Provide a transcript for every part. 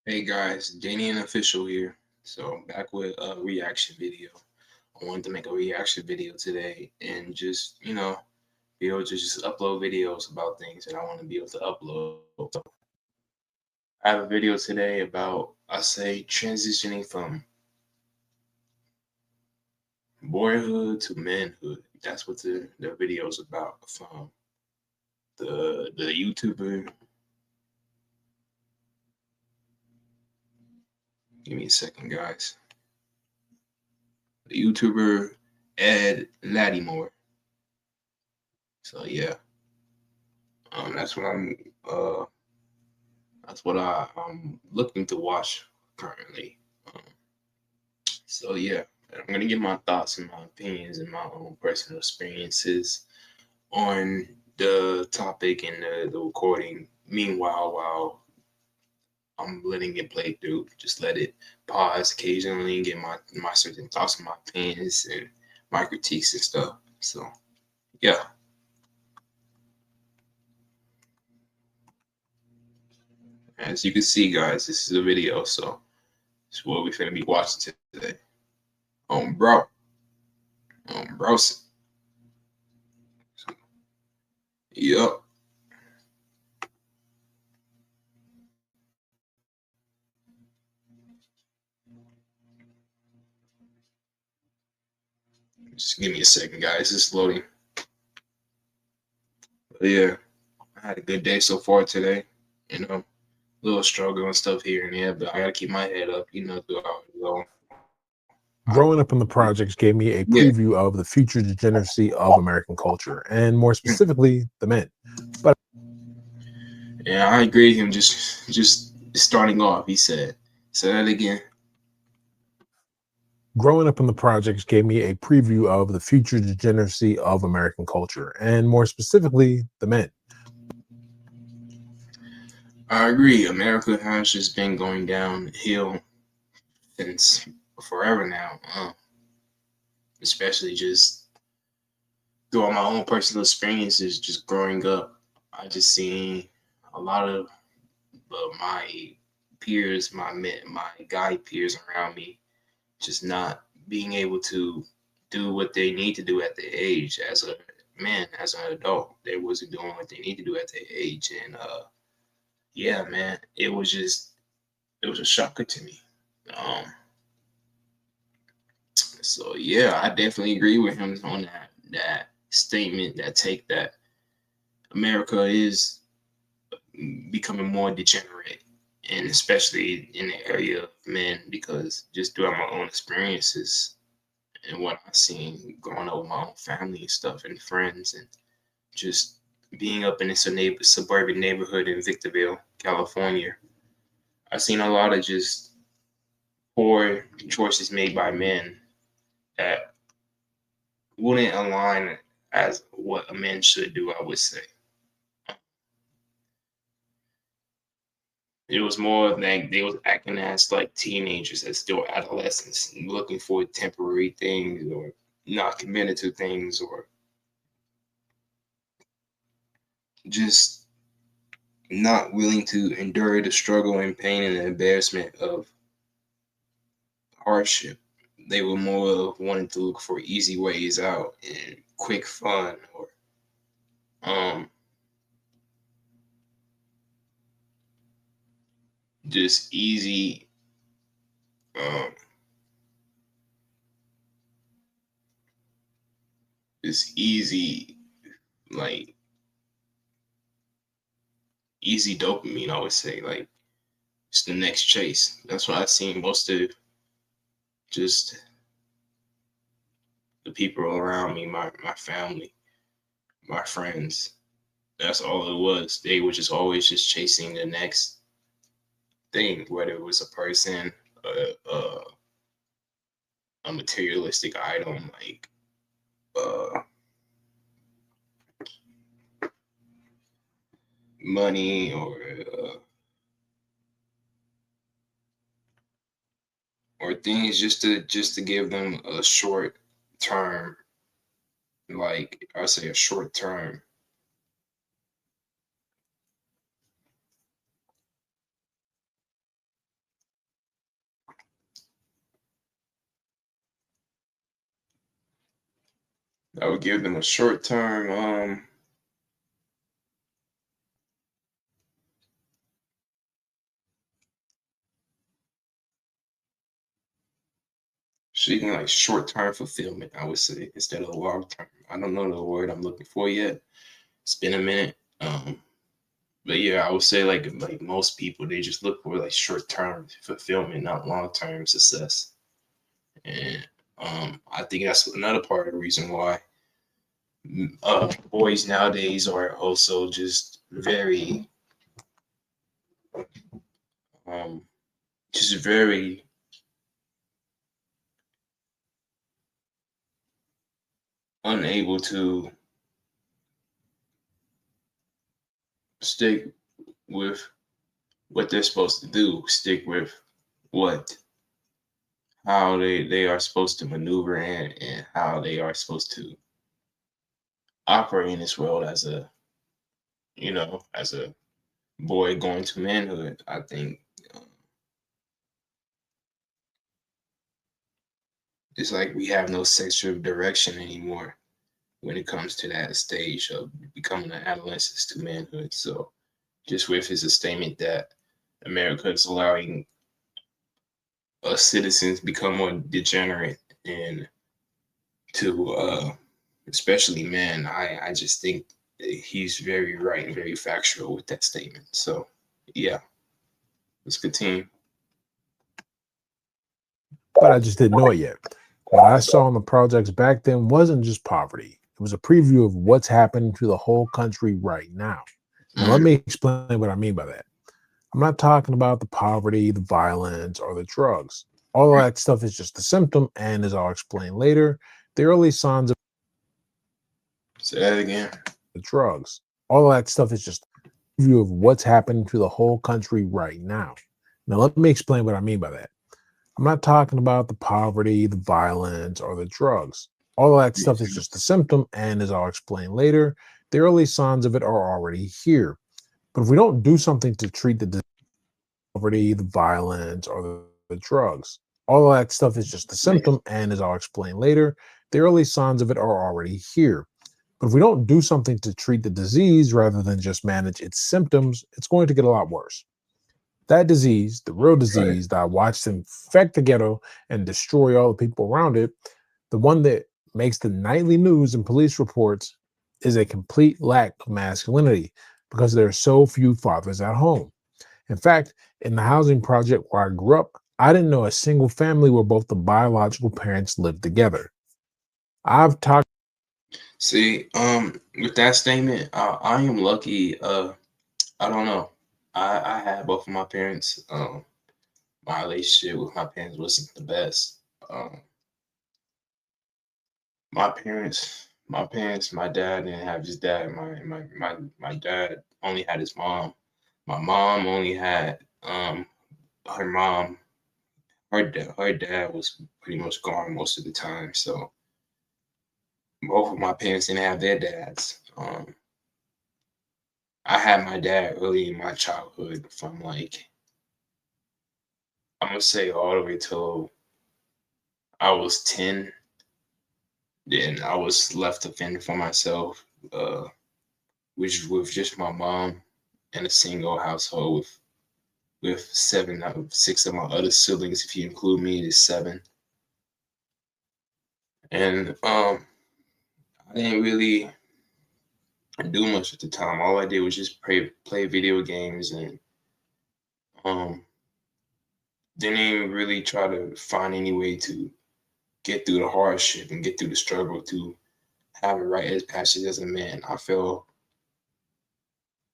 Hey guys, Danny and Official here. So back with a reaction video. I wanted to make a reaction video today and just, be able to just upload videos about things that I want to be able to upload. So I have a video today about I say transitioning from boyhood to manhood. That's what the video is about from the YouTuber. Give me a second, guys. The YouTuber Ed Latimore. So yeah. That's what uh I'm looking to watch currently. Um, so yeah, I'm gonna give my thoughts and my opinions and my own personal experiences on the topic and the recording. Meanwhile, while I'm letting it play through, just let it pause occasionally and get my certain thoughts and my opinions and my critiques and stuff. So yeah, as you can see, guys, this is a video, so it's what we're gonna be watching today. Bro. Bro. Yep. Just give me a second, guys. It's loading. But yeah, I had a good day so far today. You know, a little struggle and stuff here and there, but I gotta keep my head up. Throughout it all. Growing up in the projects gave me a Yeah, preview of the future degeneracy of American culture, and more specifically, the men. But yeah, I agree. Him just starting off. He said, "Say that again." growing up in the projects gave me a preview of the future degeneracy of American culture, and more specifically, the men. I agree. America has just been going downhill since forever now. Especially just through my own personal experiences, just growing up. I just seen a lot of my peers, my guy peers around me, just not being able to do what they need to do at their age as a man, as an adult. They wasn't doing what they need to do at their age, and yeah, man, it was a shocker to me. Um, so yeah, I definitely agree with him on that statement, that take that America is becoming more degenerate, and especially in the area of men, because just throughout my own experiences and what I've seen growing up with my own family and stuff and friends, and just being up in this suburban neighborhood in Victorville, California, I've seen a lot of just poor choices made by men that wouldn't align as what a man should do, I would say. It was more like they was acting as like teenagers, as still adolescents, looking for temporary things or not committed to things or just not willing to endure the struggle and pain and the embarrassment of hardship. They were more of wanting to look for easy ways out and quick fun or um just um easy like easy dopamine, I would say, like it's the next chase. That's what I've seen most of just the people around me, my family, my friends. That's all it was. They were just always just chasing the next thing, whether it was a person, a, a, a materialistic item like uh, money or things just to give them a short term, like I say, a short term I would give them a short term seeking like short term fulfillment, I would say, instead of long term. I don't know the word I'm looking for yet. It's been a minute. But yeah, I would say like most people, they just look for like short term fulfillment, not long term success. And I think that's another part of the reason why boys nowadays are also just very um, just very unable to stick with what they're supposed to do, stick with what how they are supposed to maneuver and how they are supposed to operate in this world as a as a boy going to manhood. I think it's like we have no sexual direction anymore when it comes to that stage of becoming an adolescent to manhood. So just with his statement that America is allowing us citizens become more degenerate and to especially men, I just think he's very right and very factual with that statement. So yeah, let's continue. But I just didn't know it yet. What I saw in the projects back then wasn't just poverty. It was a preview of what's happening to the whole country right now. Now, let Mm, me explain what I mean by that. I'm not talking about the poverty, the violence, or the drugs. All of right. that stuff is just a symptom, and as I'll explain later, the early signs of Say that again. the drugs. All of that stuff is just a preview of what's happening to the whole country right now. Now, let me explain what I mean by that. I'm not talking about the poverty, the violence, or the drugs. All of that stuff is just a symptom, and as I'll explain later, the early signs of it are already here. But if we don't do something to treat the poverty, the violence, or the drugs, all of that stuff is just a symptom, and as I'll explain later, the early signs of it are already here. But if we don't do something to treat the disease rather than just manage its symptoms, it's going to get a lot worse. That disease, the real Right. disease that I watched infect the ghetto and destroy all the people around it, the one that makes the nightly news and police reports, is a complete lack of masculinity because there are so few fathers at home. In fact, in the housing project where I grew up, I didn't know a single family where both the biological parents lived together. I've talked See, with that statement, I am lucky. I don't know. I had both of my parents. My relationship with my parents wasn't the best. My dad didn't have his dad. My dad only had his mom. My mom only had her mom. Her dad was pretty much gone most of the time. So both of my parents didn't have their dads. I had my dad early in my childhood from like I'm gonna say all the way till I was 10. Then I was left to fend for myself, which with just my mom in a single household with six of my other siblings, if you include me, it's seven. And I didn't really do much at the time. All I did was just play video games and um didn't even really try to find any way to get through the hardship and get through the struggle to have a right as passage as a man. I feel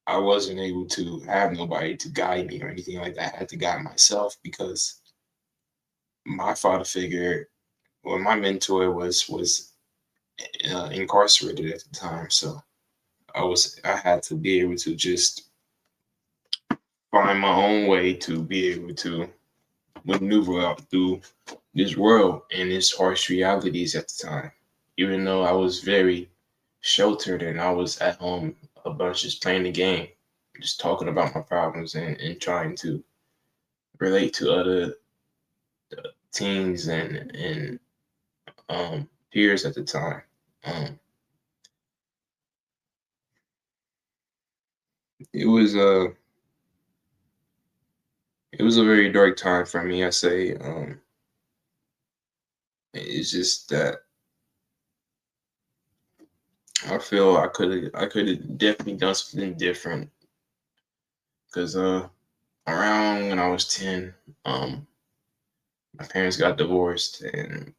I wasn't able to have nobody to guide me or anything like that. I had to guide myself because my father figure, well, my mentor was incarcerated at the time, so I had to be able to just find my own way to be able to maneuver out through this world and its harsh realities at the time. Even though I was very sheltered and I was at home a bunch just playing the game, just talking about my problems and trying to relate to other teens and peers at the time. Um, it was a it was a very dark time for me. I say, it's just that I feel I could have definitely done something different because around when I was 10, um, my parents got divorced and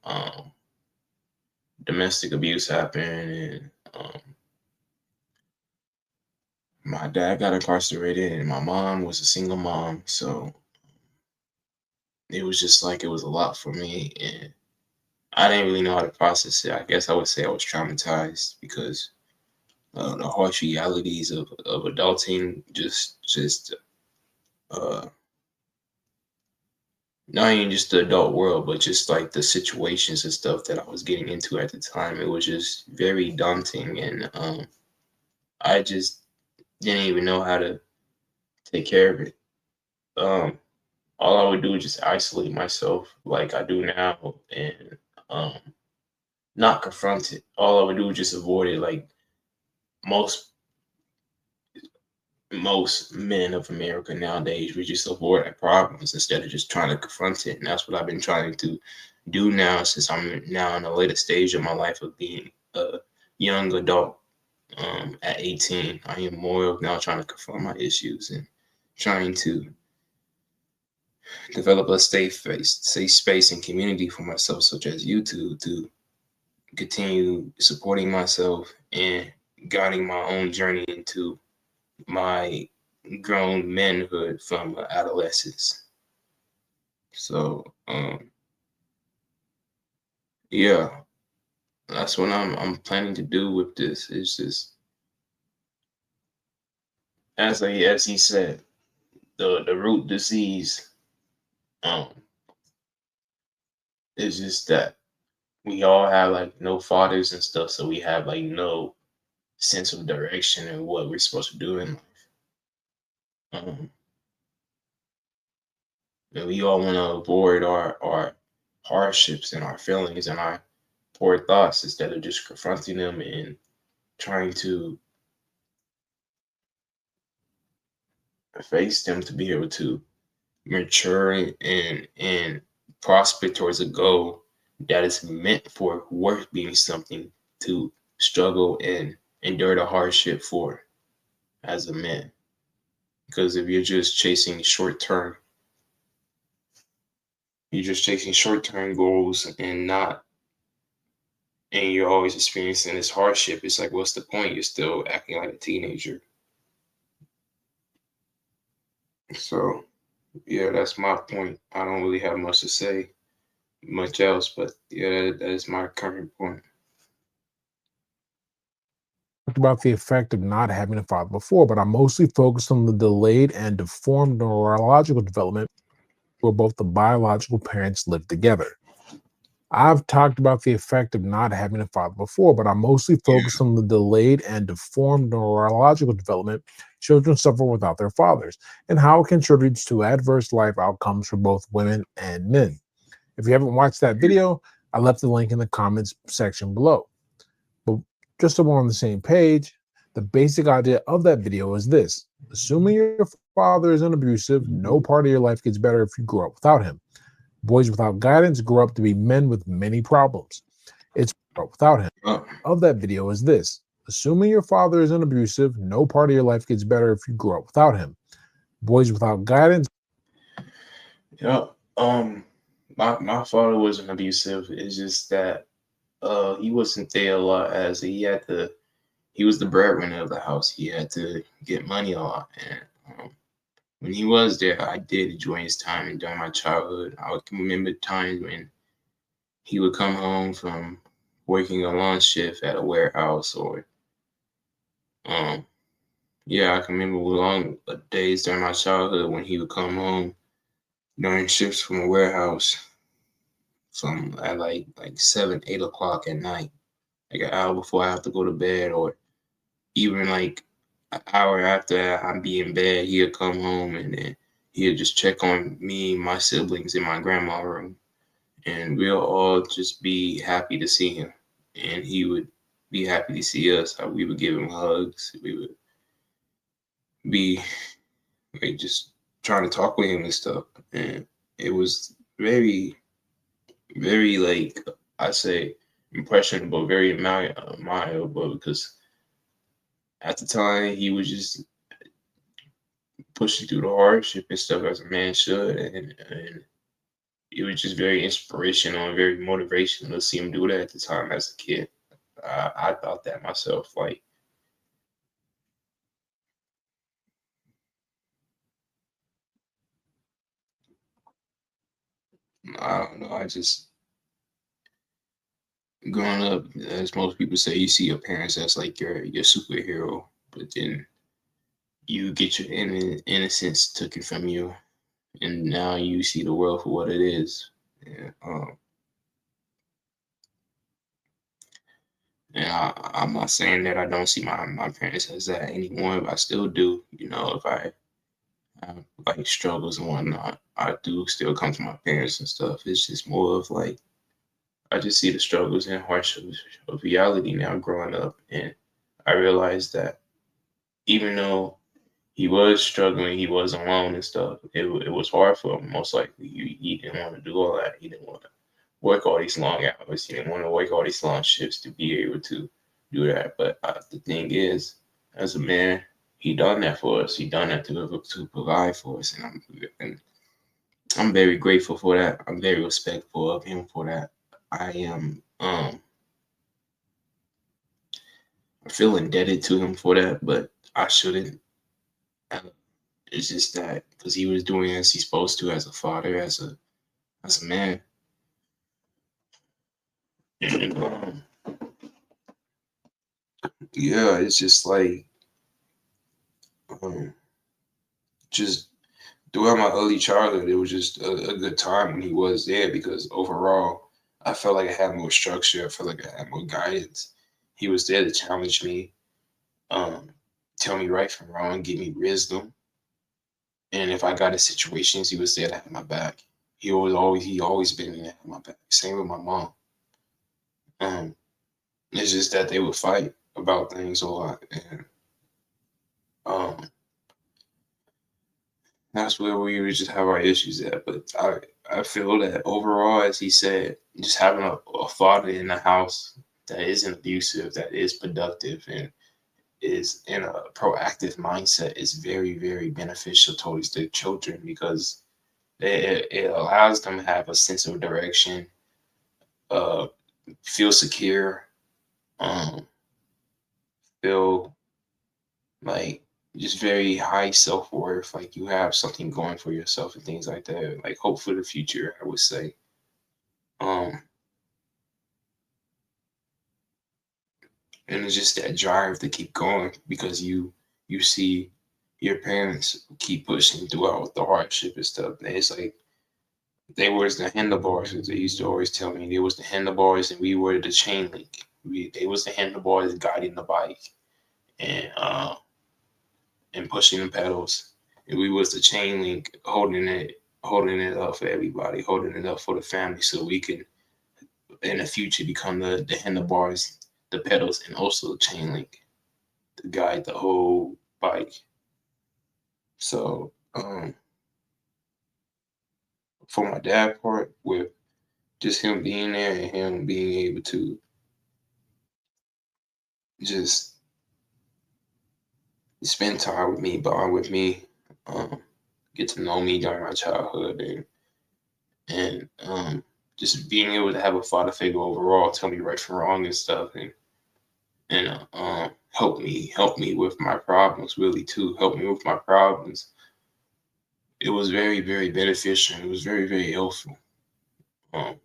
domestic abuse happened, and my dad got incarcerated, and my mom was a single mom. So it was just like it was a lot for me, and I didn't really know how to process it. I guess I would say I was traumatized because the harsh realities of adulting just uh not even just the adult world, but just like the situations and stuff that I was getting into at the time. It was just very daunting, and I just didn't even know how to take care of it. Um, all I would do is just isolate myself like I do now, and um, not confront it. All I would do is just avoid it, like most most men of America nowadays. We just avoid our problems instead of just trying to confront it, and that's what I've been trying to do now since I'm now in the later stage of my life of being a young adult. At 18, I am more of now trying to confront my issues and trying to develop a safe space and community for myself, such as YouTube, to continue supporting myself and guiding my own journey into my grown manhood from adolescence. So, yeah, that's what I'm planning to do with this. It's just as he said, the root disease um is just that we all have like no fathers and stuff, so we have like no sense of direction and what we're supposed to do in life. Um, and we all want to avoid our hardships and our feelings and our poor thoughts instead of just confronting them and trying to face them to be able to mature and prosper towards a goal that is meant for worth being something to struggle and endure the hardship for as a man. Because if you're just chasing short term goals and not and you're always experiencing this hardship, it's like what's the point? You're still acting like a teenager. So yeah, that's my point. I don't really have much to say, much else, but yeah, that is my current point. Talked about the effect of not having a father before, but I mostly focused on the delayed and deformed neurological development where both the biological parents live together. I've talked about the effect of not having a father before, but I mostly Yeah. focused on the delayed and deformed neurological development children suffer without their fathers and how it contributes to adverse life outcomes for both women and men. If you haven't watched that video, I left the link in the comments section below. But just so we're on the same page, the basic idea of that video is this: assuming your father isn't abusive, no part of your life gets better if you grow up without him. Boys without guidance grow up to be men with many problems. It's without him. Oh, Of that video is this: assuming your father isn't abusive, no part of your life gets better if you grow up without him. Boys without guidance. yeah. Um, my father wasn't abusive. It's just that he wasn't there a lot as he was the breadwinner of the house. He had to get money a lot, and when he was there, I did enjoy his time. And during my childhood, I can remember times when he would come home from working a lunch shift at a warehouse, or um, yeah, I can remember long days during my childhood when he would come home during shifts from a warehouse from at like 7, 8 o'clock at night, like an hour before I have to go to bed, or even like an hour after I'd be in bed, he'd come home and then he'd just check on me, my siblings in my grandma room, and we'll all just be happy to see him. And he would be happy to see us. We would give him hugs. We would be like just trying to talk with him and stuff. And it was very, very like I say impressionable, very admirable because at the time he was just pushing through the hardship and stuff as a man should, and it was just very inspirational and very motivational to see him do that at the time as a kid. I thought that myself. Like I don't know. I just growing up, as most people say, you see your parents as like your superhero, but then you get your innocence taken from you, and now you see the world for what it is. And, I'm not saying that I don't see my parents as that anymore, but I still do. You know, if I have like struggles and whatnot, I do still come to my parents and stuff. It's just more of like I just see the struggles and hardships of reality now growing up, and I realized that even though he was struggling, he was alone and stuff. It was hard for him. Most likely, he didn't want to do all that. He didn't want to work all these long hours. He didn't want to work all these long shifts to be able to do that. But the thing is, as a man, he done that for us. He done that to provide for us, and I'm very grateful for that. I'm very respectful of him for that. I am I feel indebted to him for that, but I shouldn't. Uh, It's just that because he was doing as he's supposed to as a father, as a man, and yeah, it's just like um, just throughout my early childhood, it was just a good time when he was there because overall, I felt like I had more structure. I felt like I had more guidance. He was there to challenge me, um, tell me right from wrong, give me wisdom, and if I got in situations, he was there to have my back. He always been there to have my back. Same with my mom. Um, it's just that they would fight about things a lot, and um, that's where we would just have our issues at. But I feel that overall, as he said, just having a father in the house that isn't abusive, that is productive, and is in a proactive mindset is very, very beneficial towards the children because it allows them to have a sense of direction, uh, feel secure, um, feel like just very high self worth. Like you have something going for yourself and things like that. Like hope for the future, I would say. Um, and it's just that drive to keep going because you see your parents keep pushing throughout the hardship and stuff. And it's like they was the handlebars, as they used to always tell me. They was the handlebars, and we were the chain link. They was the handlebars guiding the bike, and pushing the pedals. And we was the chain link holding it up for everybody, holding it up for the family so we can in the future become the handlebars, the pedals, and also the chain link to guide the whole bike. So for my dad part, with just him being there and him being able to just spend time with me, bond with me, um, get to know me during my childhood, and just being able to have a father figure overall, tell me right from wrong and stuff, and help me with my problems really too, help me with my problems. It was very, very beneficial. It was very, very helpful. Um,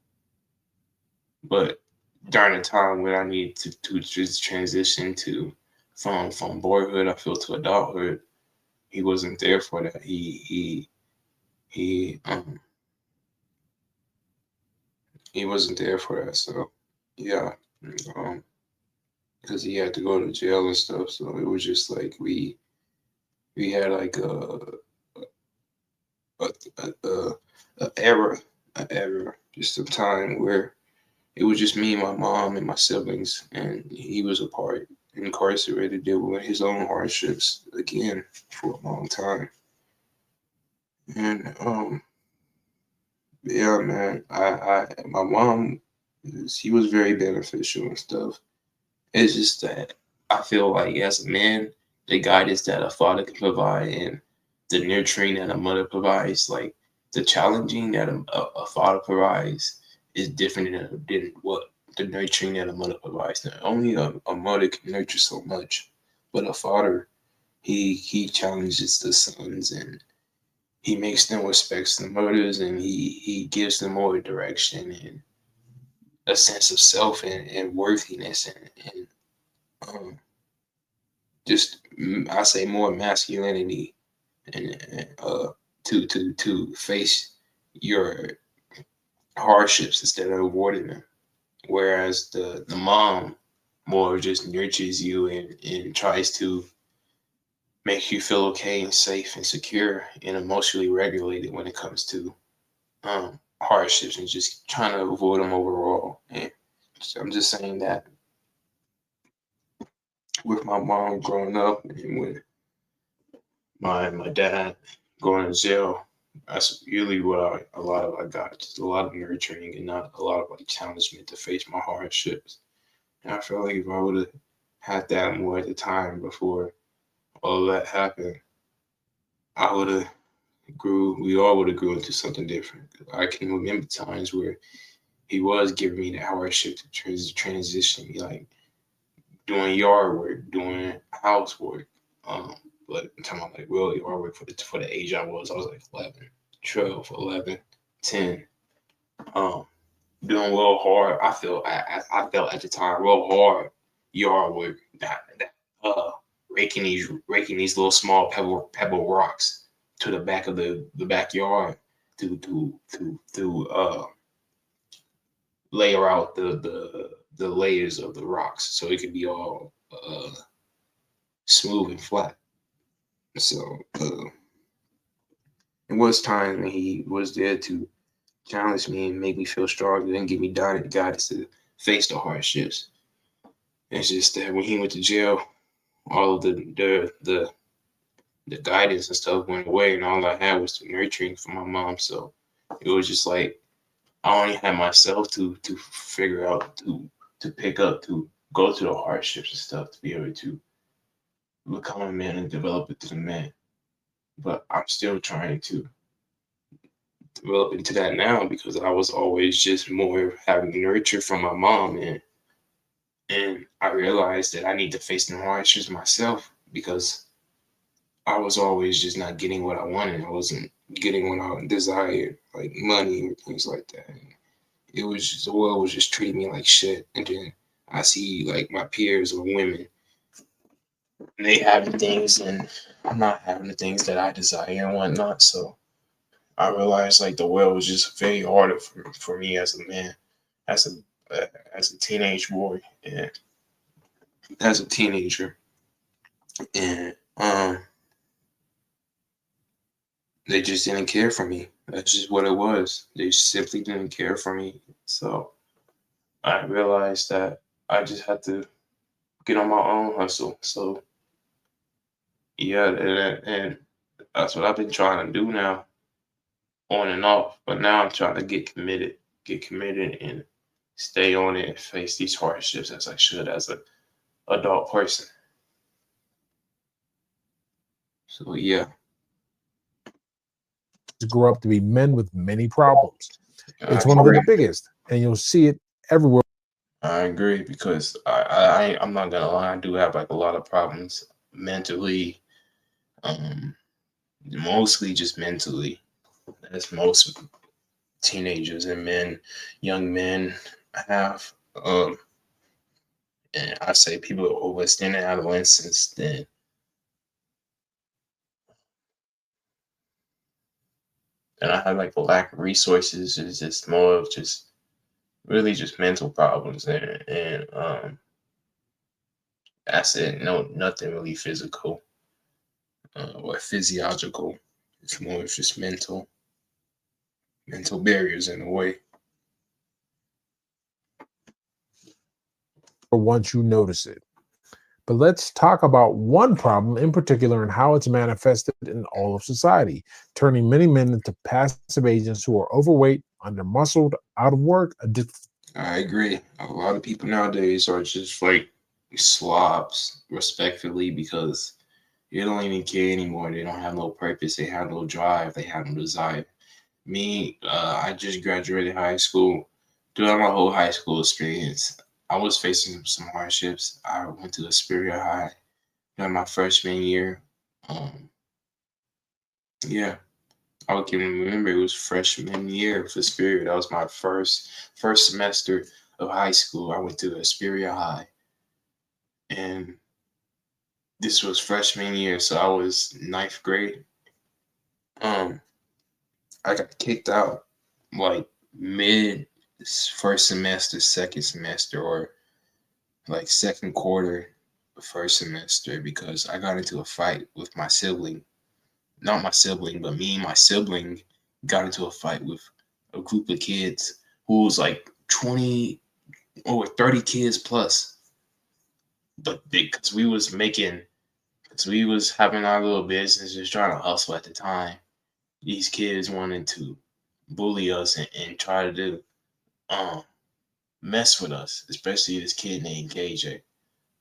but during the time when I needed to just transition to from boyhood, I feel to adulthood, he wasn't there for that. He he wasn't there for that. So yeah, um, because he had to go to jail and stuff. So it was just like we had like a, a, a era, just a time where it was just me and my mom and my siblings, and he was apart, incarcerated, dealing with his own hardships again for a long time. And yeah, man, my mom, she was very beneficial and stuff. It's just that I feel like as a man, the guidance that a father can provide and the nurturing that a mother provides, like the challenging that a father provides, is different than what the nurturing that a mother provides. Not only a mother can nurture so much, but a father, he challenges the sons and he makes them respect the mothers, and he gives them more direction and a sense of self and worthiness and um, just I say more masculinity and to face your hardships instead of avoiding them. Whereas the mom more just nurtures you and tries to make you feel okay and safe and secure and emotionally regulated when it comes to hardships and just trying to avoid them overall. And so I'm just saying that with my mom growing up and with my dad going to jail, that's really what a lot of I got, just a lot of nurturing and not a lot of like challengement to face my hardships. And I feel like if I would have had that more at the time before all that happened, I would have grew. We all would have grew into something different. I can remember times where he was giving me the hardship to transition me, like doing yard work, doing housework. Um, but I'm talking about like real yard work for the age I was like 11, 12, 11, 10. Um, doing real hard. I felt at the time real hard yard work. That raking these little small pebble rocks to the back of the backyard to layer out the layers of the rocks so it could be all smooth and flat. So it was times when he was there to challenge me and make me feel stronger and give me guidance to face the hardships. It's just that when he went to jail, all of the guidance and stuff went away, and all I had was the nurturing from my mom. So it was just like I only had myself to figure out to pick up to go through the hardships and stuff to be able to become a man and develop into a man. But I'm still trying to develop into that now because I was always just more having nurture from my mom and I realized that I need to face the hardships myself because I was always just not getting what I wanted. I wasn't getting what I desired, like money and things like that. And it was just the world was just treating me like shit. And then I see like my peers or women, and they having things, and I'm not having the things that I desire and whatnot. So I realized like the world was just very hard for me as a man, as a teenage boy, and as a teenager, and they just didn't care for me. That's just what it was. They simply didn't care for me. So I realized that I just had to get on my own hustle. So yeah, and that's what I've been trying to do now, on and off. But now I'm trying to get committed, and stay on it and face these hardships as I should as a adult person. So yeah, grow up to be men with many problems. I It's one of the agree. biggest, and you'll see it everywhere. I agree because I'm not gonna lie, I do have like a lot of problems mentally, um, mostly just mentally, as most teenagers and young men have. Um, and I say people overstanding adolescence, then and I have like a lack of resources. It's just more of just really just mental problems and that's it. No, nothing really physical or physiological. It's more of just mental barriers in a way. once you notice it. But let's talk about one problem in particular and how it's manifested in all of society, turning many men into passive agents who are overweight, under-muscled, out of work, addicted. I agree. A lot of people nowadays are just like slobs, respectfully, because they don't even care anymore. They don't have no purpose. They have no drive. They have no desire. Me, I just graduated high school. Throughout my whole high school experience, I was facing some hardships. I went to a Superior High during my freshman year. Um, yeah, I can remember it was freshman year for Superior. That was my first semester of high school. I went to a Superior High, and this was freshman year, so I was ninth grade. Um, I got kicked out like mid first semester, second semester, or like second quarter, first semester, because I got into a fight with my sibling. Not my sibling, but me and my sibling got into a fight with a group of kids who was like 20 or 30 kids plus. But because we was having our little business, just trying to hustle at the time, these kids wanted to bully us and try to do um mess with us, especially this kid named KJ.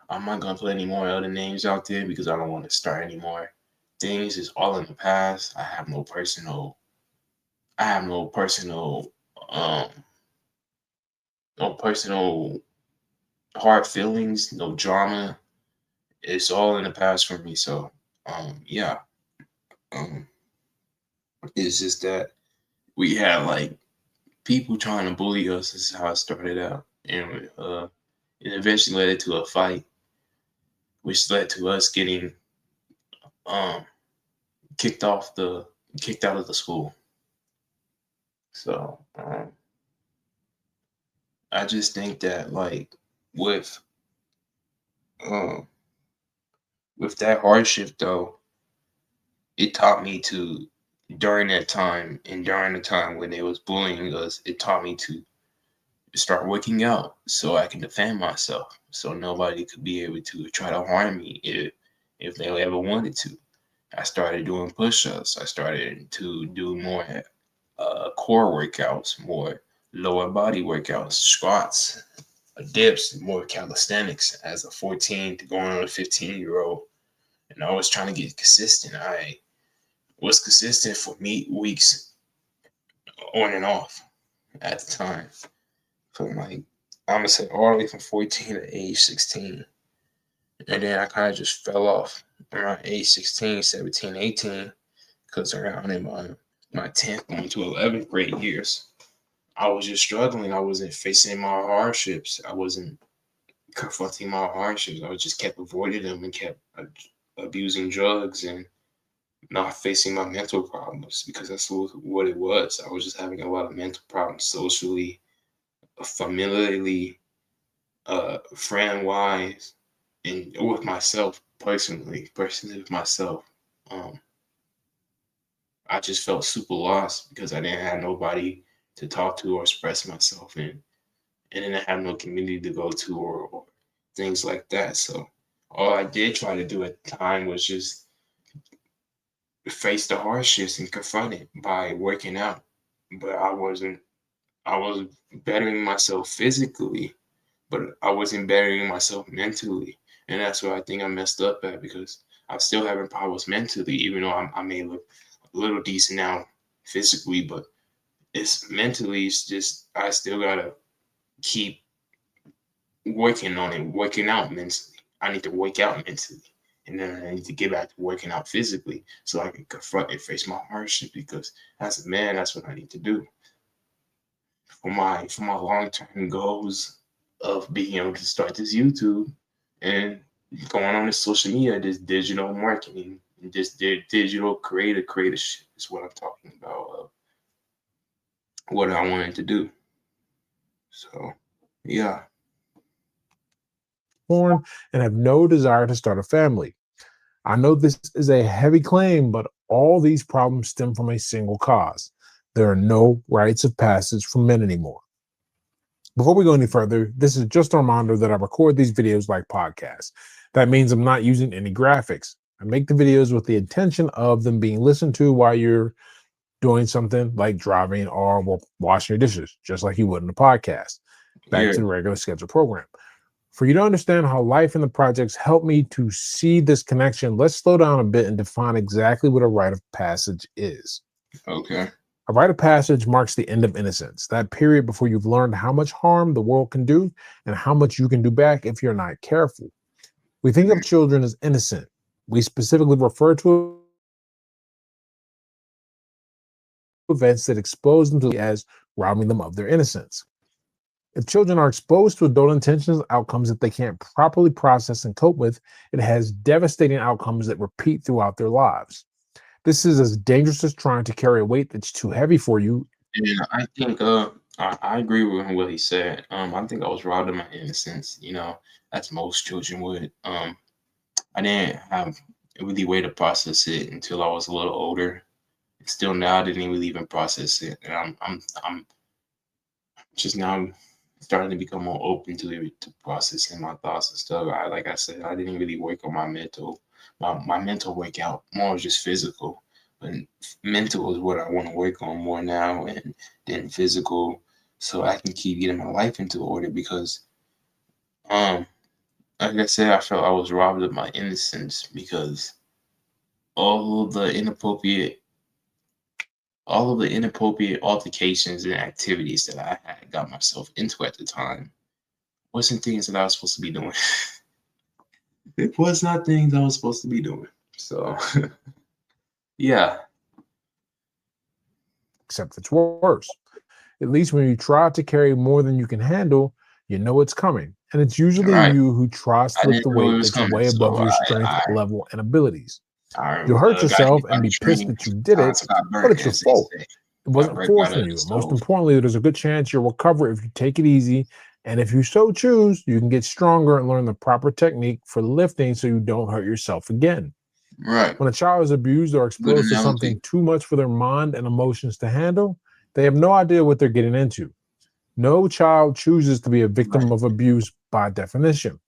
I'm not gonna put any more other names out there because I don't want to start any more things. It's all in the past. I have um no personal hard feelings, no drama. It's all in the past for me. So yeah. Um it's just that we had like people trying to bully us. This is how it started out. And it eventually led to a fight, which led to us getting um kicked off the kicked out of the school. So I just think that like with um with that hardship though, it taught me to during that time and during the time when they was bullying us, it taught me to start working out so I can defend myself, so nobody could be able to try to harm me if they ever wanted to. I started doing push-ups. I started to do more core workouts, more lower body workouts, squats, dips, more calisthenics as a 14 to going on a 15-year-old. And I was trying to get consistent. I was consistent for me weeks on and off at the time. From like, I'm gonna say all the way from 14 to age 16. And then I kind of just fell off around age 16, 17, 18, because around in my 10th going to 11th grade years, I was just struggling. I wasn't facing my hardships. I wasn't confronting my hardships. I was just kept avoiding them and kept abusing drugs and not facing my mental problems because that's what it was. I was just having a lot of mental problems socially, familiarly, friend wise, and with myself personally with myself. Um, I just felt super lost because I didn't have nobody to talk to or express myself in, and then I have no community to go to or things like that. So all I did try to do at the time was just face the hardships and confront it by working out. But I was bettering myself physically, but I wasn't bettering myself mentally. And that's where I think I messed up at because I'm still having problems mentally, even though I may look a little decent now physically, but it's mentally, it's just, I still gotta keep working on it, working out mentally. I need to work out mentally. And then I need to get back to working out physically so I can confront and face my hardship because as a man, that's what I need to do for my long term goals of being able to start this YouTube and going on this social media, this digital marketing, this digital creative shit is what I'm talking about. What I wanted to do. So yeah, Born and have no desire to start a family. I know this is a heavy claim, but all these problems stem from a single cause. There are no rites of passage for men anymore. Before we go any further, this is just a reminder that I record these videos like podcasts. That means I'm not using any graphics. I make the videos with the intention of them being listened to while you're doing something like driving or washing your dishes, just like you would in a podcast. Back Yeah. to the regular scheduled program. For you to understand how life in the projects helped me to see this connection, let's slow down a bit and define exactly what a rite of passage is. Okay. A rite of passage marks the end of innocence, that period before you've learned how much harm the world can do and how much you can do back if you're not careful. We think of Mm, children as innocent. We specifically refer to events that expose them to the world as robbing them of their innocence. If children are exposed to adult intentions, outcomes that they can't properly process and cope with, it has devastating outcomes that repeat throughout their lives. This is as dangerous as trying to carry a weight that's too heavy for you. And I think I agree with what he said. I think I was robbed of my innocence, as most children would. I didn't have a really way to process it until I was a little older. Still now I didn't really even process it. And I'm just now starting to become more open to it, to processing my thoughts and stuff. Like I said, I didn't really work on my mental workout, more just physical. But mental is what I want to work on more now and than physical, so I can keep getting my life into order. Because um like I said, I felt I was robbed of my innocence because all of the inappropriate all of the inappropriate altercations and activities that I had got myself into at the time wasn't things that I was supposed to be doing. It was not things I was supposed to be doing. So yeah. Except it's worse. At least when you try to carry more than you can handle, you know it's coming. And it's usually Right. you who tries I to lift didn't the know it weight was that's coming. way above So your I strength I level and abilities. I You'll hurt got hit yourself by and be the pissed train. that you did it, I got but burnt, it's your as they fault. say. It Got wasn't burnt by forced on the you. And most stove. importantly, there's a good chance you'll recover if you take it easy. And if you so choose, you can get stronger and learn the proper technique for lifting so you don't hurt yourself again. Right. When a child is abused or Good exposed to analogy. something too much for their mind and emotions to handle, they have no idea what they're getting into. No child chooses to be a victim Right. of abuse by definition.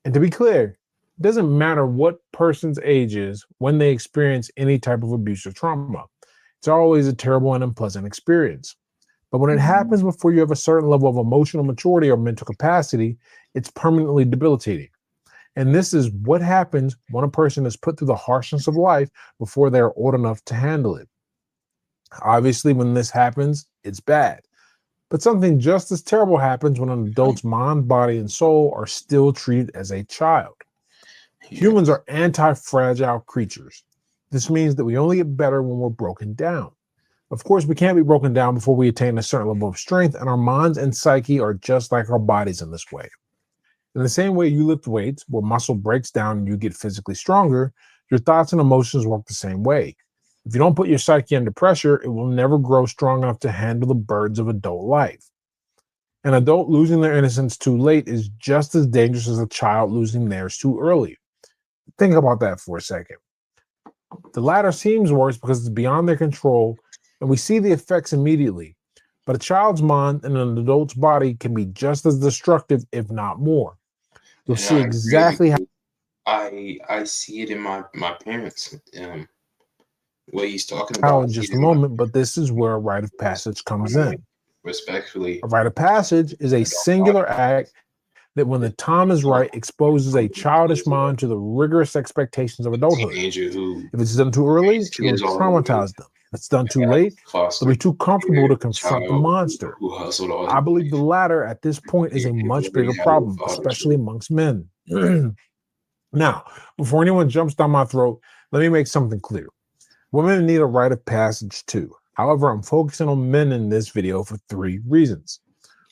And to be clear, it doesn't matter what person's age is when they experience any type of abuse or trauma. It's always a terrible and unpleasant experience. But when it happens before you have a certain level of emotional maturity or mental capacity, it's permanently debilitating. And this is what happens when a person is put through the harshness of life before they're old enough to handle it. Obviously, when this happens, it's bad. But something just as terrible happens when an Um, adult's mind, body, and soul are still treated as a child. yeah. Humans are anti fragile creatures. This means that we only get better when we're broken down. Of course, we can't be broken down before we attain a certain level of strength, and our minds and psyche are just like our bodies in this way. In the same way you lift weights, where muscle breaks down and you get physically stronger, your thoughts and emotions work the same way. If you don't put your psyche under pressure, it will never grow strong enough to handle the burdens of adult life. An adult losing their innocence too late is just as dangerous as a child losing theirs too early. Think about that for a second. The latter seems worse because it's beyond their control and we see the effects immediately. But a child's mind and an adult's body can be just as destructive, if not more. You'll And see I agree. exactly I see it in my parents. What he's talking how about, I in see just it a in my moment, but this is where a rite of passage comes family. in. Respectfully, A rite of passage is a I don't want singular act that, when the time is right, exposes a childish mind to the rigorous expectations of a adulthood. teenager who If it's done too early, is it will tears all over his traumatize them. If it's done too had late, they'll foster be too comfortable care to confront the child monster. who hustled all his I believe the life. latter at this point is a He much already bigger had a problem, father especially figure. amongst men. Now, before anyone jumps down my throat, let me make something clear. Women need a rite of passage too. However, I'm focusing on men in this video for three reasons.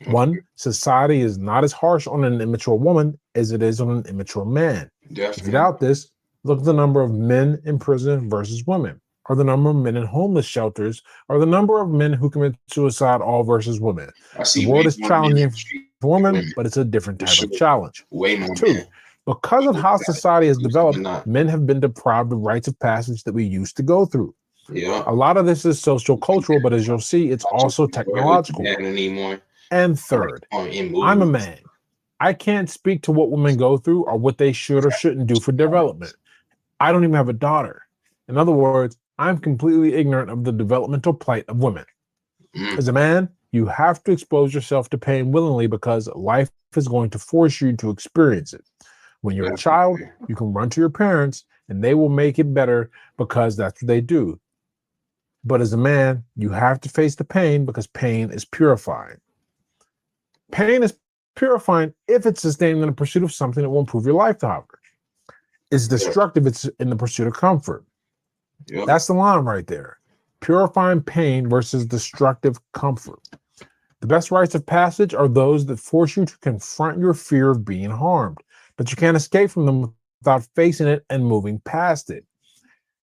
Okay, One, society is not as harsh on an immature woman as it is on an immature man. If you definitely. doubt this, look at the number of men in prison versus women, or the number of men in homeless shelters, or the number of men who commit suicide, all versus women. I The see world way is more men in challenging the for street women, than but it's women, a different type of for sure. challenge. Way more Two, men. because of how That society has used to be developed, not. men have been deprived of rites of passage that we used to go through. Yeah. A lot of this is social cultural, but as you'll see, it's Not just also wearing what your technological. dad anymore. And I like third, in I'm a movies. man. I can't speak to what women go through or what they should or shouldn't do for development. I don't even have a daughter. In other words, I'm completely ignorant of the developmental plight of women. Mm, As a man, you have to expose yourself to pain willingly because life is going to force you to experience it. When you're a child, definitely. you can run to your parents and they will make it better because that's what they do. But as a man, you have to face the pain because pain is purifying. Pain is purifying if it's sustained in the pursuit of something that will improve your life, however. It's Yeah. destructive, it's in the pursuit of comfort. Yep. That's the line right there. Purifying pain versus destructive comfort. The best rites of passage are those that force you to confront your fear of being harmed, but you can't escape from them without facing it and moving past it.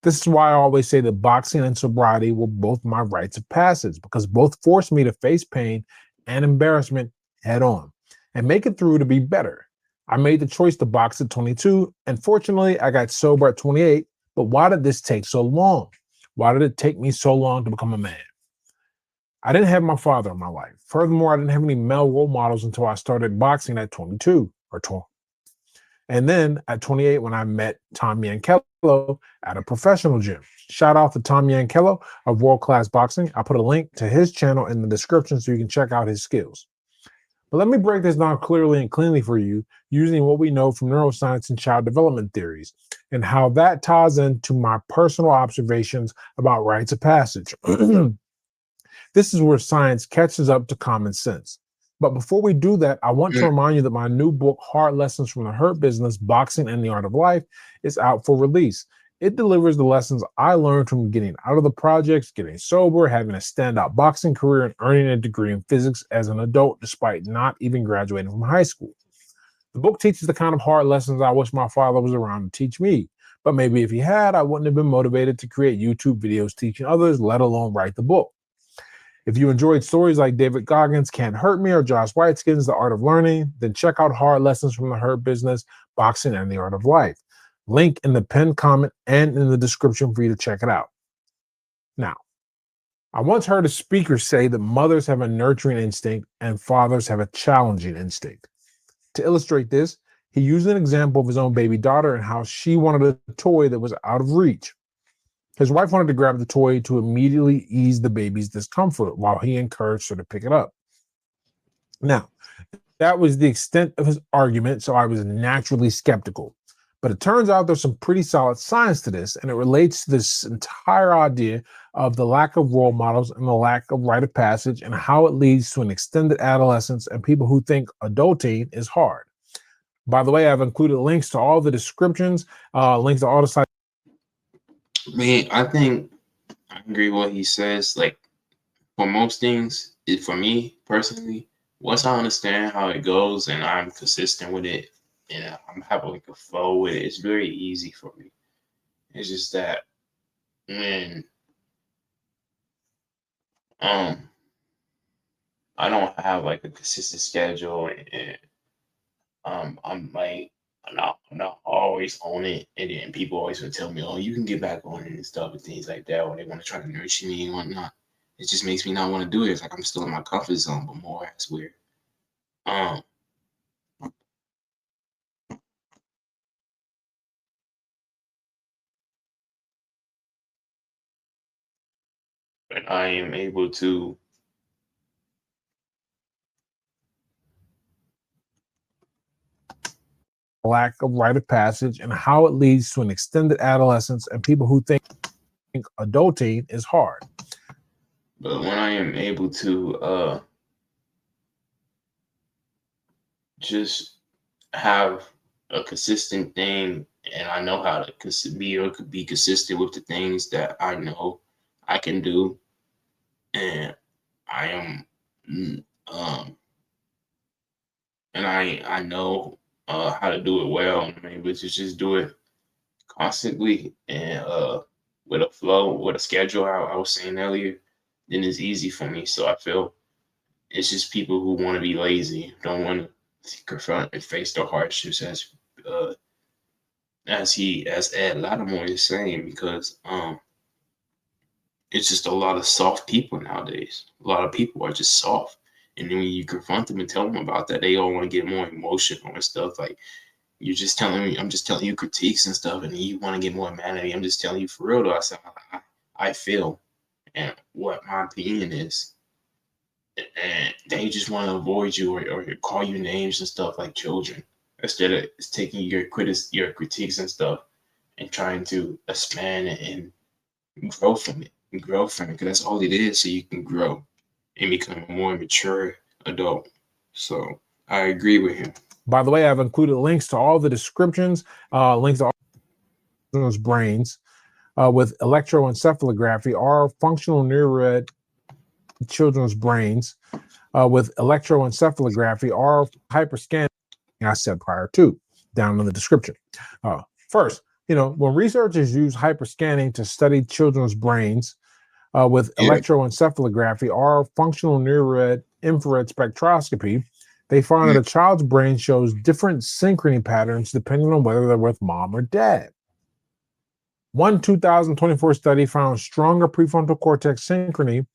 This is why I always say that boxing and sobriety were both my rites of passage because both forced me to face pain and embarrassment head on and make it through to be better. I made the choice to box at 22, and fortunately, I got sober at 28. But why did this take so long? Why did it take me so long to become a man? I didn't have my father in my life. Furthermore, I didn't have any male role models until I started boxing at 22 or 20. And then at 28, when I met Tom Yankello at a professional gym. Shout out to Tom Yankello of World Class Boxing. I'll put a link to his channel in the description so you can check out his skills. But let me break this down clearly and cleanly for you using what we know from neuroscience and child development theories and how that ties into my personal observations about rites of passage. This is where science catches up to common sense. But before we do that, I want to Mm, remind you that my new book, Hard Lessons from the Hurt Business Boxing and the Art of Life, is out for release. It delivers the lessons I learned from getting out of the projects, getting sober, having a standout boxing career, and earning a degree in physics as an adult despite not even graduating from high school. The book teaches the kind of hard lessons I wish my father was around to teach me. But maybe if he had, I wouldn't have been motivated to create YouTube videos teaching others, let alone write the book. If you enjoyed stories like David Goggins' Can't Hurt Me or Josh Whiteskin's The Art of Learning, then check out Hard Lessons from the Hurt Business, Boxing, and the Art of Life. Link in the pinned comment and in the description for you to check it out. Now, I once heard a speaker say that mothers have a nurturing instinct and fathers have a challenging instinct. To illustrate this, he used an example of his own baby daughter and how she wanted a toy that was out of reach. His wife wanted to grab the toy to immediately ease the baby's discomfort while he encouraged her to pick it up. Now, that was the extent of his argument, so I was naturally skeptical. But it turns out there's some pretty solid science to this, and it relates to this entire idea of the lack of role models and the lack of rite of passage and how it leads to an extended adolescence and people who think adulting is hard. By the way, I've included links to all the descriptions, links to all the sites. Man, I think I agree with what he says. Like for most things, for me personally, once I understand how it goes and I'm consistent with it, and I'm having like a flow with it, it's very easy for me. It's just that when um I don't have like a consistent schedule and I'm like I'm not always on it, and then people always would tell me, "Oh, you can get back on it and stuff and things like that," or they want to try to nurture me and whatnot. It just makes me not want to do it. It's like I'm still in my comfort zone, but more. That's weird. Um, but I am able to. Lack of rite of passage and how it leads to an extended adolescence and people who think adulting is hard. But when I am able to just have a consistent thing, and I know how to be consistent with the things that I know I can do, and I am mm, um and I know how to do it well, and I'm able to just do it constantly and with a flow, with a schedule. I was saying earlier, then it's easy for me. So I feel it's just people who want to be lazy, don't want to confront and face the hardships uh, as Ed Latimore is saying, because it's just a lot of soft people nowadays. A lot of people are just soft, And then when you confront them and tell them about that, they all want to get more emotional and stuff. Like, you're just telling me, I'm just telling you critiques and stuff, and you want to get more mad at me. I'm just telling you for real, though. I said, I feel and what my opinion is. And they just want to avoid you, or call you names and stuff like children, instead of taking your critiques and stuff and trying to expand and grow from it. And grow from it, because that's all it is, so you can grow and become a more mature adult. So I agree with him. By the way, I've included links to all the descriptions, links to all children's brains with electroencephalography or functional neurite children's brains with electroencephalography or hyperscanning, I said prior to, down in the description. First, when researchers use hyperscanning to study children's brains with electroencephalography or functional near infrared spectroscopy, they find that a child's brain shows different synchrony patterns depending on whether they're with mom or dad. One 2024 study found stronger prefrontal cortex synchrony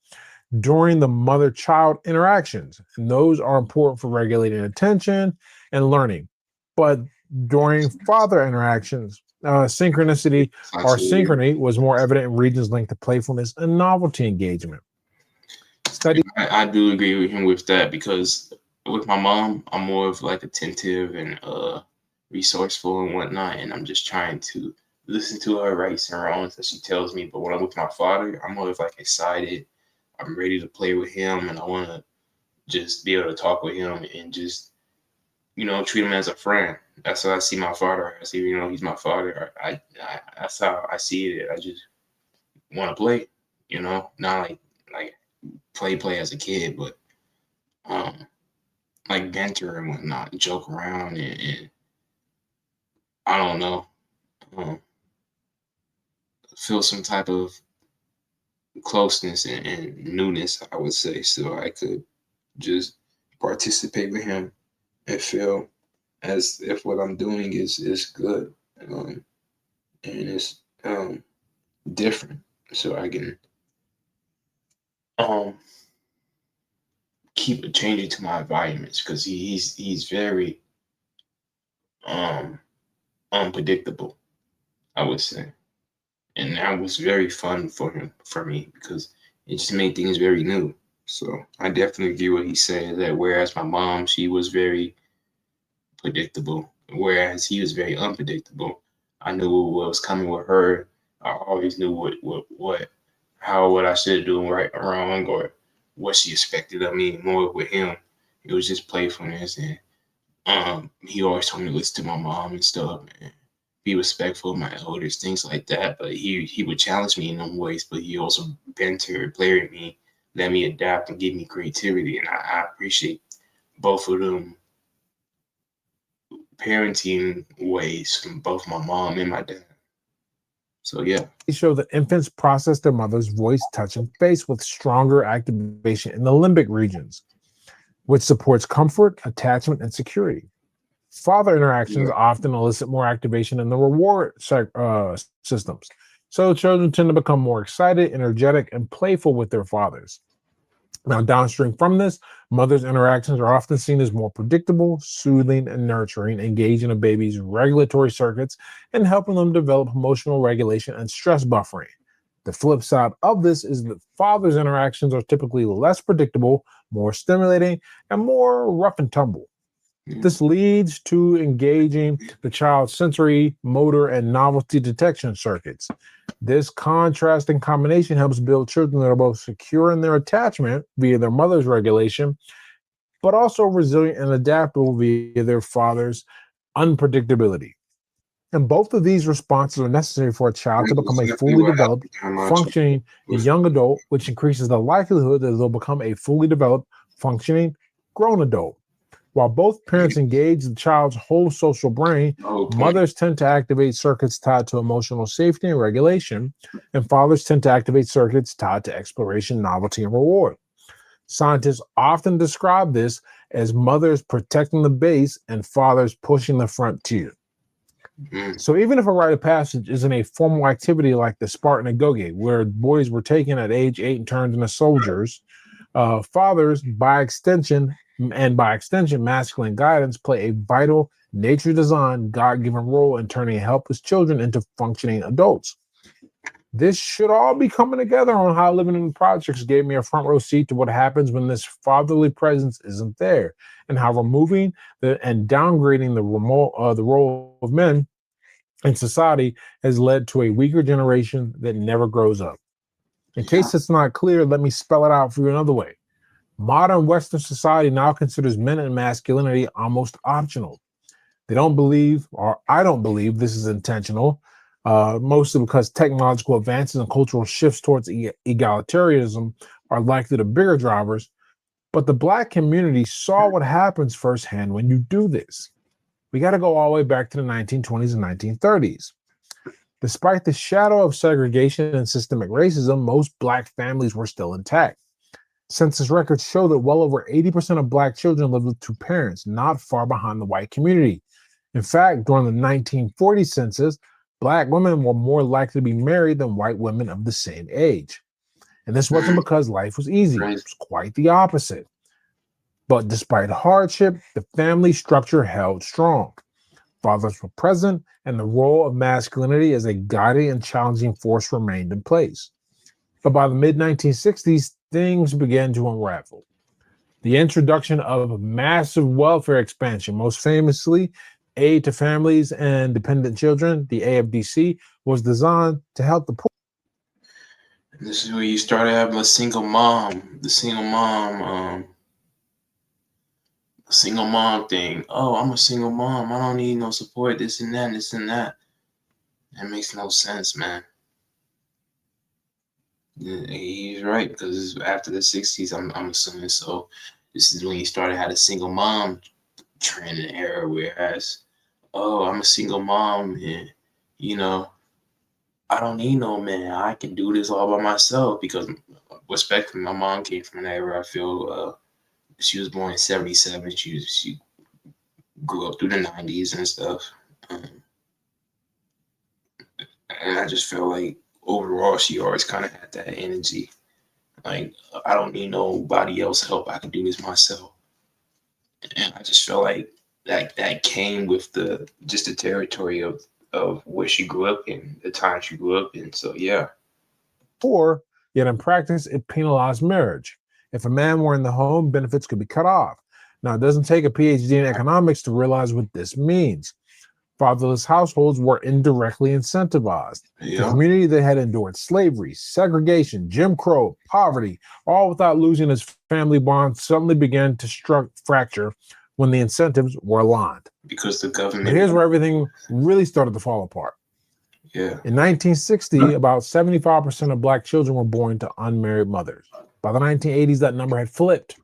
during the mother-child interactions, and those are important for regulating attention and learning. But during father interactions, synchronicity or synchrony was more evident in regions linked to playfulness and novelty engagement. I do agree with him with that, because with my mom, I'm more of like attentive and resourceful and whatnot, and I'm just trying to listen to her rights and wrongs that she tells me. But when I'm with my father, I'm more of like excited. I'm ready to play with him, and I want to just be able to talk with him and just, treat him as a friend. That's how I see my father. I see, he's my father. I that's how I see it. I just want to play, not like play as a kid, but like banter and whatnot, joke around, and I don't know, feel some type of closeness and newness, I would say, so I could just participate with him and feel as if what I'm doing is good, and it's different, so I can keep changing to my environments, because he's very unpredictable, I would say, and that was very fun for me, because it just made things very new. So I definitely agree what he said, that whereas my mom, she was very predictable, whereas he was very unpredictable. I knew what was coming with her. I always knew what I should do right or wrong, or what she expected of me. More with him, it was just playfulness, and he always told me to listen to my mom and stuff, and be respectful of my elders, things like that. But he would challenge me in them ways, but he also banter, play with me, let me adapt, and give me creativity, and I appreciate both of them parenting ways from both my mom and my dad. So yeah. They show that infants process their mother's voice, touch, and face with stronger activation in the limbic regions, which supports comfort, attachment, and security. Father interactions often elicit more activation in the reward systems. So children tend to become more excited, energetic, and playful with their fathers. Now, downstream from this, mothers' interactions are often seen as more predictable, soothing, and nurturing, engaging a baby's regulatory circuits and helping them develop emotional regulation and stress buffering. The flip side of this is that fathers' interactions are typically less predictable, more stimulating, and more rough and tumble. This leads to engaging the child's sensory, motor, and novelty detection circuits. This contrasting combination helps build children that are both secure in their attachment via their mother's regulation, but also resilient and adaptable via their father's unpredictability. And both of these responses are necessary for a child to become a fully developed, functioning young adult, which increases the likelihood that they'll become a fully developed, functioning grown adult. While both parents engage the child's whole social brain, mothers tend to activate circuits tied to emotional safety and regulation, and fathers tend to activate circuits tied to exploration, novelty, and reward. Scientists often describe this as mothers protecting the base and fathers pushing the frontier. So even if a rite of passage isn't a formal activity like the Spartan Agoge, where boys were taken at age 8 and turned into soldiers, Fathers, by extension, masculine guidance play a vital, nature designed, God given role in turning helpless children into functioning adults. This should all be coming together on how living in the projects gave me a front row seat to what happens when this fatherly presence isn't there, and how removing and downgrading the role of men in society has led to a weaker generation that never grows up. In Yeah. case it's not clear, let me spell it out for you another way. Modern Western society now considers men and masculinity almost optional. They don't believe, or I don't believe, this is intentional, mostly because technological advances and cultural shifts towards egalitarianism are likely the bigger drivers. But the Black community saw what happens firsthand when you do this. We got to go all the way back to the 1920s and 1930s. Despite the shadow of segregation and systemic racism, most Black families were still intact. Census records show that well over 80% of Black children lived with two parents, not far behind the white community. In fact, during the 1940 census, Black women were more likely to be married than white women of the same age. And this wasn't because life was easy, it Crazy. was quite the opposite. But despite hardship, the family structure held strong. Fathers were present, and the role of masculinity as a guiding and challenging force remained in place. But by the mid 1960s, things began to unravel. The introduction of massive welfare expansion, most famously Aid to Families and Dependent Children, the AFDC, was designed to help the poor. This is where you started having a single mom, the single mom thing. Oh, I'm a single mom. I don't need no support. This and that, this and that. That makes no sense, man. He's right because after the '60s, I'm assuming so. This is when you started had a single mom trend and era. Whereas, oh, I'm a single mom, and you know, I don't need no man. I can do this all by myself because, respectfully, my mom came from an era. I feel she was born in '77. She grew up through the '90s and stuff, um, and I just feel like overall she always kind of had that energy. Like I don't need nobody else help. I can do this myself. And I just felt like that came with the just the territory of where she grew up in, the time she grew up in. So yeah, Poor, yet in practice, it penalized marriage. If a man were in the home, benefits could be cut off. Now, it doesn't take a PhD in economics to realize what this means. Fatherless households were indirectly incentivized. The yeah, community that had endured slavery, segregation, Jim Crow, poverty, all without losing its family bond, suddenly began to fracture when the incentives were aligned. because the But government, here's where everything really started to fall apart. yeah, In 1960, about 75% of Black children were born to unmarried mothers. By the 1980s, that number had flipped.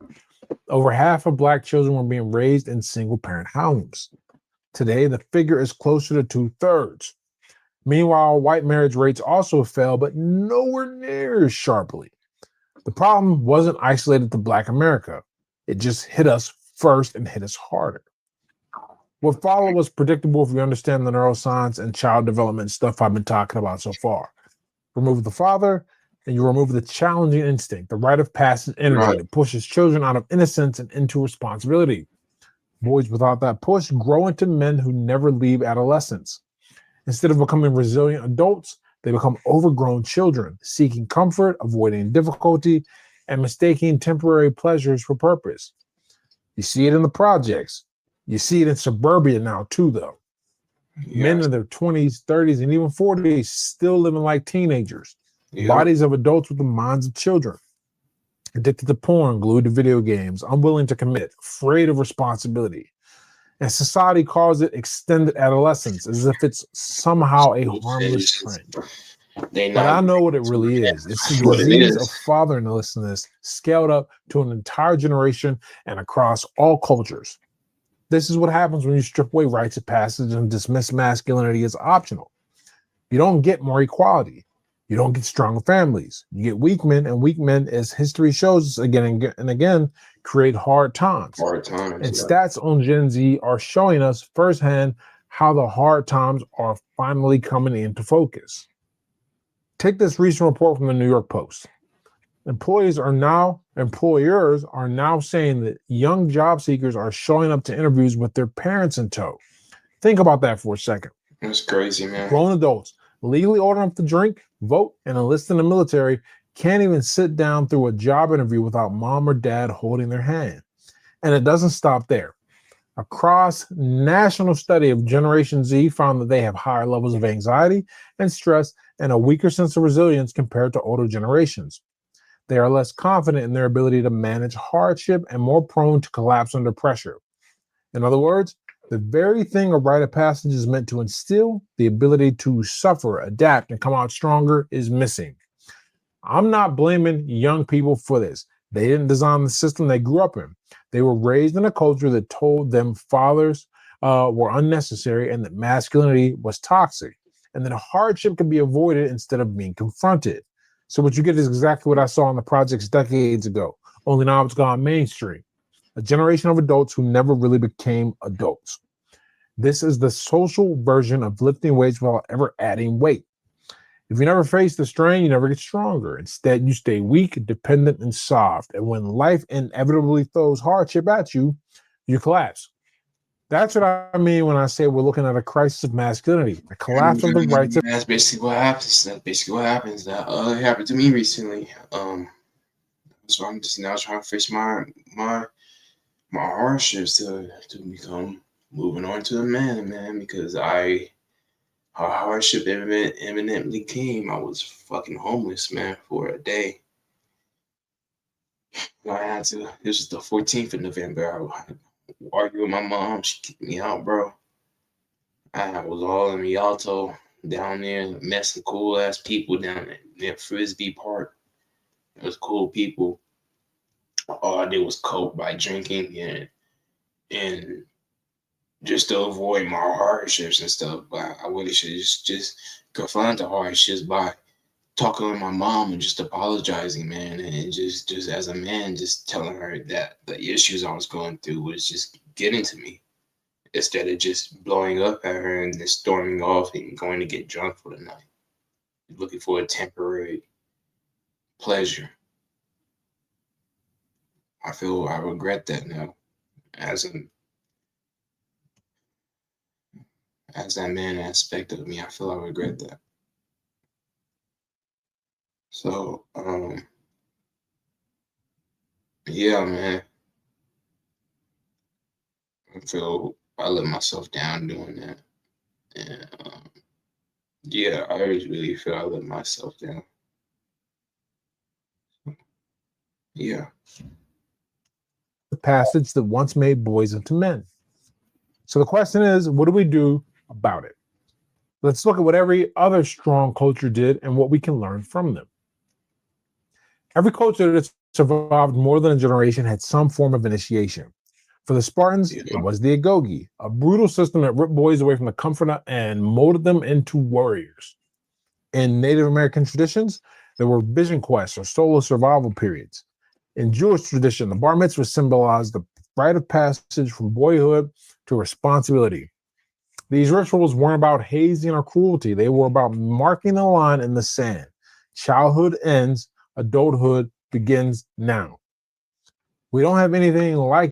Over half of Black children were being raised in single parent homes. Today, the figure is closer to two-thirds. Meanwhile, white marriage rates also fell, but nowhere near as sharply. The problem wasn't isolated to Black America. It just hit us first and hit us harder. What followed was predictable if you understand the neuroscience and child development stuff I've been talking about so far. Remove the father, and you remove the challenging instinct, the rite of passage energy right, that pushes children out of innocence and into responsibility. Boys without that push grow into men who never leave adolescence. Instead of becoming resilient adults, they become overgrown children, seeking comfort, avoiding difficulty, and mistaking temporary pleasures for purpose. You see it in the projects. You see it in suburbia now, too, though. Men yes, in their 20s, 30s, and even 40s still living like teenagers, yeah, bodies of adults with the minds of children, addicted to porn, glued to video games, unwilling to commit, afraid of responsibility. And society calls it extended adolescence as if it's somehow a harmless trend. they But not I know what it really is. It's the what it disease of is. fatherlessness scaled up to an entire generation and across all cultures. This is what happens when you strip away rites of passage and dismiss masculinity as optional. You don't get more equality. You don't get stronger families. You get weak men, and weak men, as history shows us again and again, create hard times. Hard times, And yeah. stats on Gen Z are showing us firsthand how the hard times are finally coming into focus. Take this recent report from the New York Post. Employers are now saying that young job seekers are showing up to interviews with their parents in tow. Think about that for a second. That's crazy, man. Grown adults, legally old enough to drink, vote, and enlist in the military, can't even sit down through a job interview without mom or dad holding their hand. And it doesn't stop there. A cross-national study of Generation Z found that they have higher levels of anxiety and stress and a weaker sense of resilience compared to older generations. They are less confident in their ability to manage hardship and more prone to collapse under pressure. In other words, the very thing a rite of passage is meant to instill, the ability to suffer, adapt, and come out stronger, is missing. I'm not blaming young people for this. They didn't design the system they grew up in. They were raised in a culture that told them fathers were unnecessary and that masculinity was toxic, and that hardship could be avoided instead of being confronted. So what you get is exactly what I saw in the projects decades ago, only now it's gone mainstream. A generation of adults who never really became adults. This is the social version of lifting weights without ever adding weight. If you never face the strain, you never get stronger. Instead, you stay weak, dependent, and soft. And when life inevitably throws hardship at you, you collapse. That's what I mean when I say we're looking at a crisis of masculinity, a collapse of the rights of. That's basically what happens. That's basically what happens. That it happened to me recently. So I'm just now trying to face my my hardships to become moving on to a man, man, because our hardship evidently came. I was fucking homeless, man, for a day. I had to. This was the 14th of November. I argued with my mom. She kicked me out, bro. I was all in Rialto down there, met some cool ass people down there near Frisbee Park. It was cool people. All I did was cope by drinking and just to avoid my hardships and stuff. But I really should just confront the hardships by talking with my mom and just apologizing, man, and just as a man, just telling her that the issues I was going through was just getting to me instead of just blowing up at her and then storming off and going to get drunk for the night, looking for a temporary pleasure. I feel I regret that now as a as that man aspect of me. I feel I regret that. So yeah, man, I feel I let myself down doing that. And yeah, I always really feel I let myself down. Yeah. Passage that once made boys into men. So the question is, what do we do about it? Let's look at what every other strong culture did and what we can learn from them. Every culture that survived more than a generation had some form of initiation. For the Spartans, it Yeah. was the agoge, a brutal system that ripped boys away from the comfort and molded them into warriors. In Native American traditions, there were vision quests or solo survival periods. In Jewish tradition, the bar mitzvah symbolized the rite of passage from boyhood to responsibility. These rituals weren't about hazing or cruelty. They were about marking the line in the sand. Childhood ends, adulthood begins now. We don't have anything like.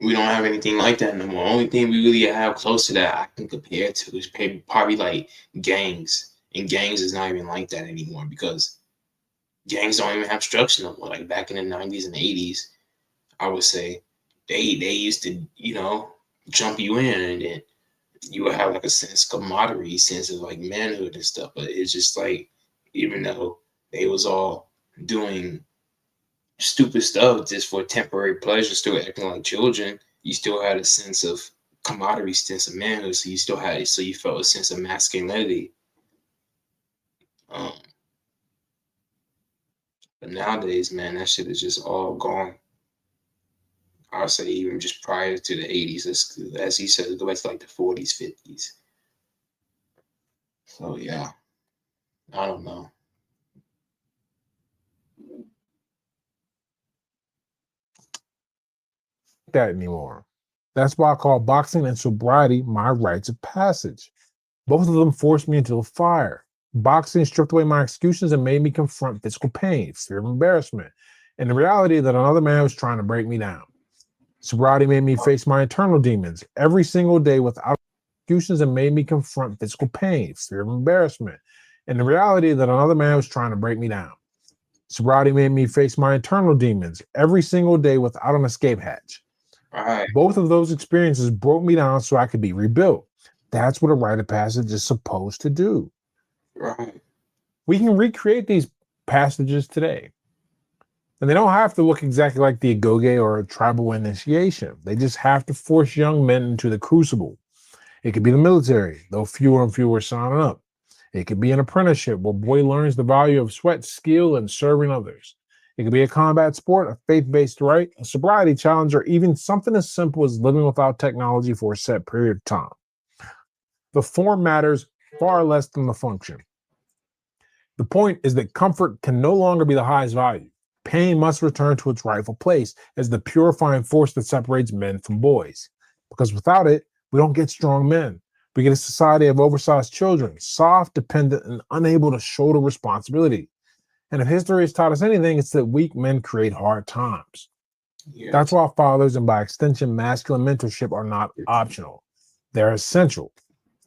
We don't have anything like that no more. Only thing we really have close to that I can compare to is probably like gangs. And gangs is not even like that anymore because gangs don't even have structure no more. Like back in the 90s and 80s, I would say they used to, jump you in and then you would have like a sense of camaraderie, sense of like manhood and stuff. But it's just like even though they was all doing stupid stuff just for temporary pleasure, still acting like children, you still had a sense of camaraderie, sense of manhood. So you still had it. So you felt a sense of masculinity. Um, but nowadays, man, that shit is just all gone. I'll say even just prior to the 80s, as he said, go back to like the 40s, 50s. So yeah, I don't know. That anymore. That's why I call boxing and sobriety my rites of passage. Both of them forced me into the fire. Boxing stripped away my excuses and made me confront physical pain, fear of embarrassment, and the reality that another man was trying to break me down. Sobriety made me face my internal demons every single day without excuses and made me confront physical pain, fear of embarrassment, and the reality that another man was trying to break me down. Sobriety made me face my internal demons every single day without an escape hatch. Right. Both of those experiences broke me down so I could be rebuilt. That's what a rite of passage is supposed to do. Right. We can recreate these passages today. And they don't have to look exactly like the Agoge or a tribal initiation. They just have to force young men into the crucible. It could be the military, though fewer and fewer signing up. It could be an apprenticeship where boy learns the value of sweat, skill, and serving others. It could be a combat sport, a faith-based rite, a sobriety challenge, or even something as simple as living without technology for a set period of time. The form matters far less than the function. The point is that comfort can no longer be the highest value. Pain must return to its rightful place as the purifying force that separates men from boys. Because without it, we don't get strong men. We get a society of oversized children, soft, dependent, and unable to shoulder responsibility. And if history has taught us anything, it's that weak men create hard times. Yes. That's why fathers and by extension, masculine mentorship are not optional. They're essential.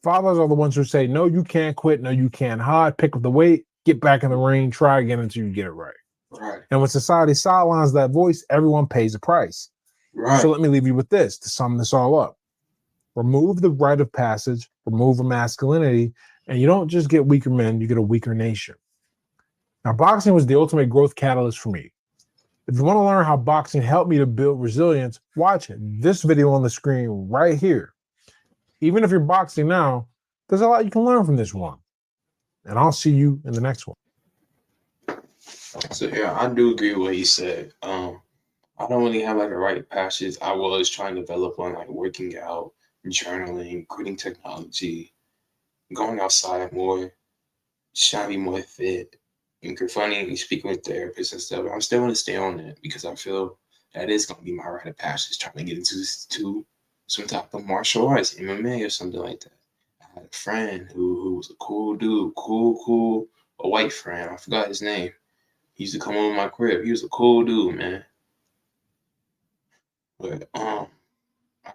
Fathers are the ones who say, no, you can't quit. No, you can't hide. Pick up the weight, get back in the ring, try again until you get it right. Right. And when society sidelines that voice, everyone pays a price. Right. So let me leave you with this to sum this all up. Remove the rite of passage, remove masculinity, and you don't just get weaker men, you get a weaker nation. Now, boxing was the ultimate growth catalyst for me. If you want to learn how boxing helped me to build resilience, watch this video on the screen right here. Even if you're boxing now, there's a lot you can learn from this one. And I'll see you in the next one. So yeah, I do agree with what he said. I don't really have like a rite of passage. I was trying to develop on like working out, journaling, quitting technology, going outside more, trying to be more fit, and confronting and speaking with therapists and stuff. I'm still going to stay on that because I feel that is going to be my rite of passage, trying to get into some type of martial arts, MMA or something like that. I had a friend who was a cool dude, cool, a white friend. I forgot his name. He used to come over my crib. He was a cool dude, man. But I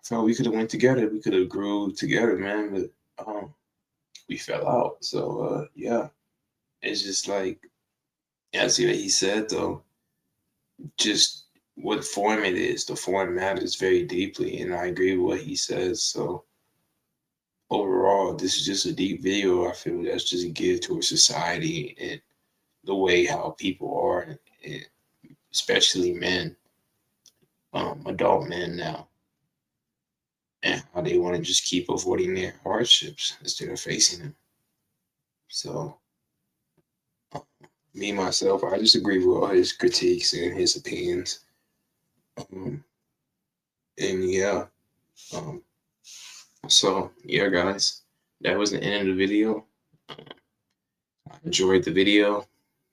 felt we could have went together. We could have grew together, man. But we fell out. So yeah, it's just like, yeah, I see what he said though. Just what form it is, the form matters very deeply, and I agree with what he says. So overall, this is just a deep video. I feel that's just a give to a society and the way how people are, and especially men, adult men now, and how they want to just keep avoiding their hardships instead of facing them. So, me myself, I just agree with all his critiques and his opinions. And yeah, um, so yeah, guys, that was the end of the video. I enjoyed the video.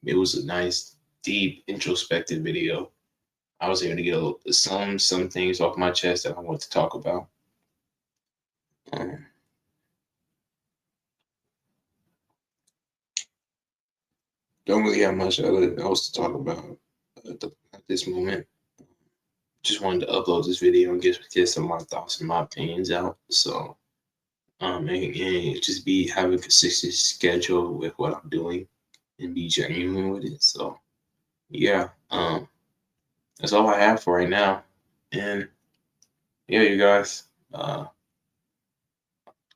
It was a nice, deep, introspective video. I was able to get some things off my chest that I want to talk about. Um, don't really have much else to talk about at this moment. Just wanted to upload this video and get some of my thoughts and my opinions out. So, and just be have a consistent schedule with what I'm doing and be genuine with it. So, yeah, that's all I have for right now. And yeah, you guys,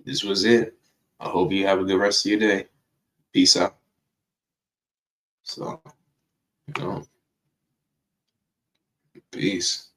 this was it. I hope you have a good rest of your day. Peace out. So, you know, peace.